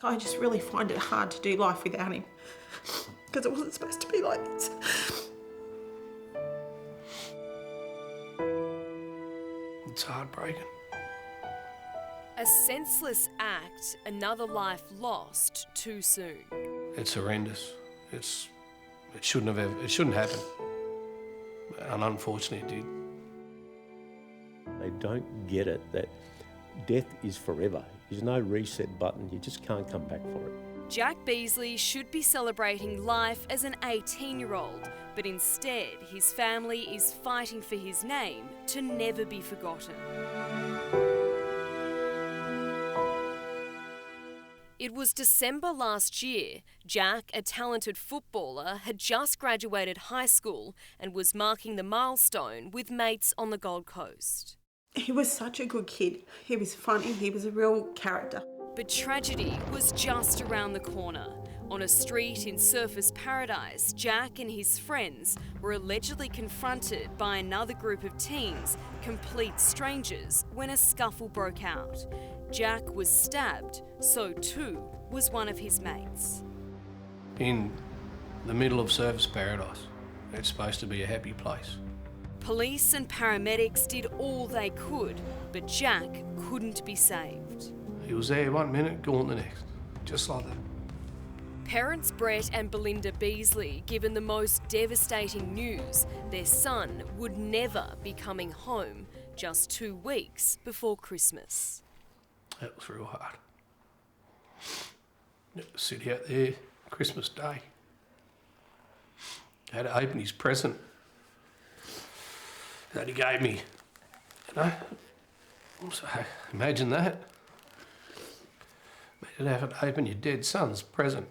I just really find it hard to do life without him because it wasn't supposed to be like this. It's heartbreaking. A senseless act, another life lost too soon. It's horrendous. It shouldn't happen. And unfortunately it did. They don't get it that death is forever. There's no reset button, you just can't come back for it. Jack Beasley should be celebrating life as an 18-year-old, but instead his family is fighting for his name to never be forgotten. It was December last year. Jack, a talented footballer, had just graduated high school and was marking the milestone with mates on the Gold Coast. He was such a good kid. He was funny, he was a real character. But tragedy was just around the corner. On a street in Surfers Paradise, Jack and his friends were allegedly confronted by another group of teens, complete strangers, when a scuffle broke out. Jack was stabbed, so too was one of his mates. In the middle of Surfers Paradise, it's supposed to be a happy place. Police and paramedics did all they could, but Jack couldn't be saved. He was there one minute, gone the next, just like that. Parents Brett and Belinda Beasley given the most devastating news their son would never be coming home just 2 weeks before Christmas. That was real hard. Sit out there, Christmas Day. Had to open his present that he gave me, you know. So imagine that. Imagine having to open your dead son's present.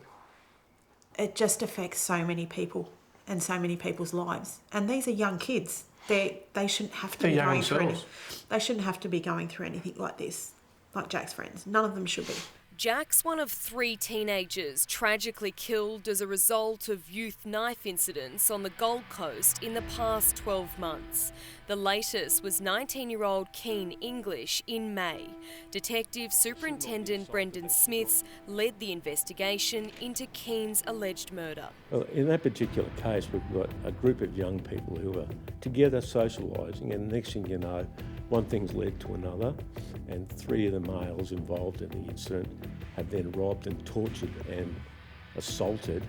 It just affects so many people and so many people's lives. And these are young kids. They shouldn't have to be going through anything. They shouldn't have to be going through anything like this, like Jack's friends. None of them should be. Jack's one of 3 teenagers tragically killed as a result of youth knife incidents on the Gold Coast in the past 12 months. The latest was 19-year-old Keane English in May. Detective Superintendent Brendan Smiths led the investigation into Keane's alleged murder. Well, in that particular case, we've got a group of young people who are together socialising, and the next thing you know, one thing's led to another, and 3 of the males involved in the incident have then robbed and tortured and assaulted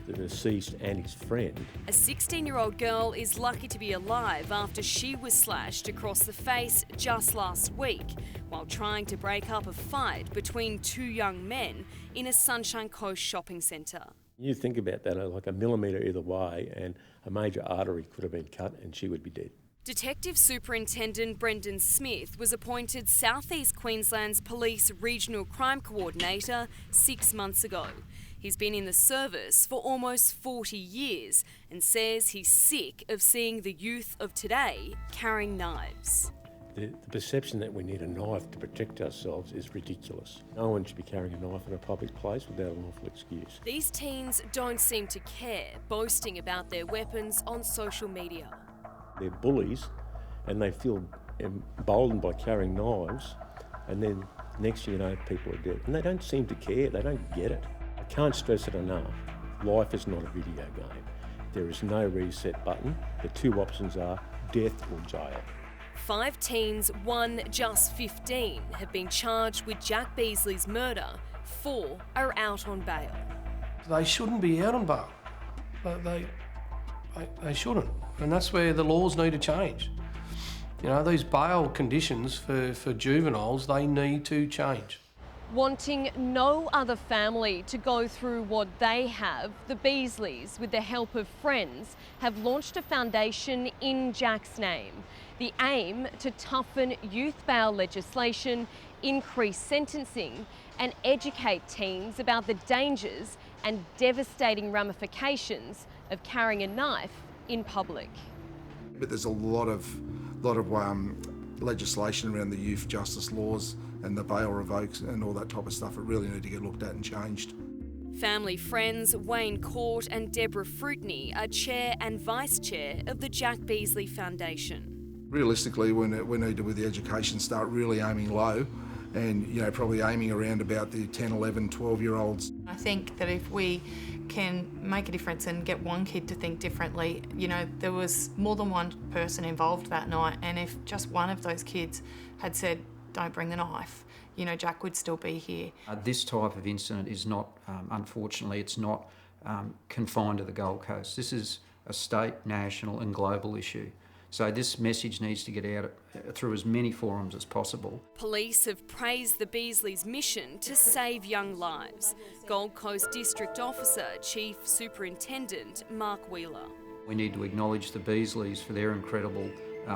the deceased and his friend. A 16-year-old girl is lucky to be alive after she was slashed across the face just last week while trying to break up a fight between 2 young men in a Sunshine Coast shopping centre. You think about that, like a millimetre either way, and a major artery could have been cut and she would be dead. Detective Superintendent Brendan Smith was appointed South East Queensland's Police Regional Crime Coordinator 6 months ago. He's been in the service for almost 40 years and says he's sick of seeing the youth of today carrying knives. The perception that we need a knife to protect ourselves is ridiculous. No one should be carrying a knife in a public place without an lawful excuse. These teens don't seem to care, boasting about their weapons on social media. They're bullies and they feel emboldened by carrying knives, and then next thing you know, people are dead. And they don't seem to care, they don't get it. I can't stress it enough. Life is not a video game. There is no reset button. The 2 options are death or jail. 5 teens, one just 15, have been charged with Jack Beasley's murder. 4 are out on bail. They shouldn't be out on bail. They shouldn't. And that's where the laws need to change. You know, these bail conditions for juveniles, they need to change. Wanting no other family to go through what they have, the Beasleys, with the help of friends, have launched a foundation in Jack's name. The aim to toughen youth bail legislation, increase sentencing and educate teens about the dangers and devastating ramifications of carrying a knife in public. But there's a lot of legislation around the youth justice laws and the bail revokes and all that type of stuff that really need to get looked at and changed. Family friends Wayne Court and Deborah Fruitney are chair and vice chair of the Jack Beasley Foundation. Realistically, we need to, with the education, start really aiming low and, you know, probably aiming around about the 10, 11, 12-year-olds. I think that if we can make a difference and get one kid to think differently, you know, there was more than one person involved that night, and if just one of those kids had said, don't bring the knife, you know, Jack would still be here. This type of incident is not, unfortunately, it's not confined to the Gold Coast. This is a state, national and global issue. So this message needs to get out through as many forums as possible. Police have praised the Beasley's mission to save young lives. Gold Coast District Officer Chief Superintendent Mark Wheeler. We need to acknowledge the Beasleys for their incredible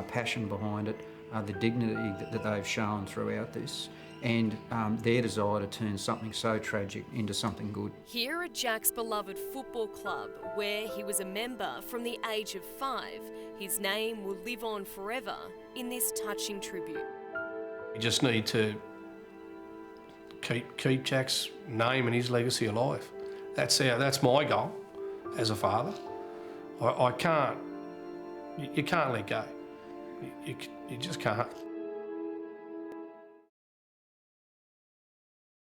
passion behind it, the dignity that they've shown throughout this, and their desire to turn something so tragic into something good. Here at Jack's beloved football club, where he was a member from the age of 5, his name will live on forever in this touching tribute. We just need to keep Jack's name and his legacy alive. That's my goal as a father. You can't let go. You just can't.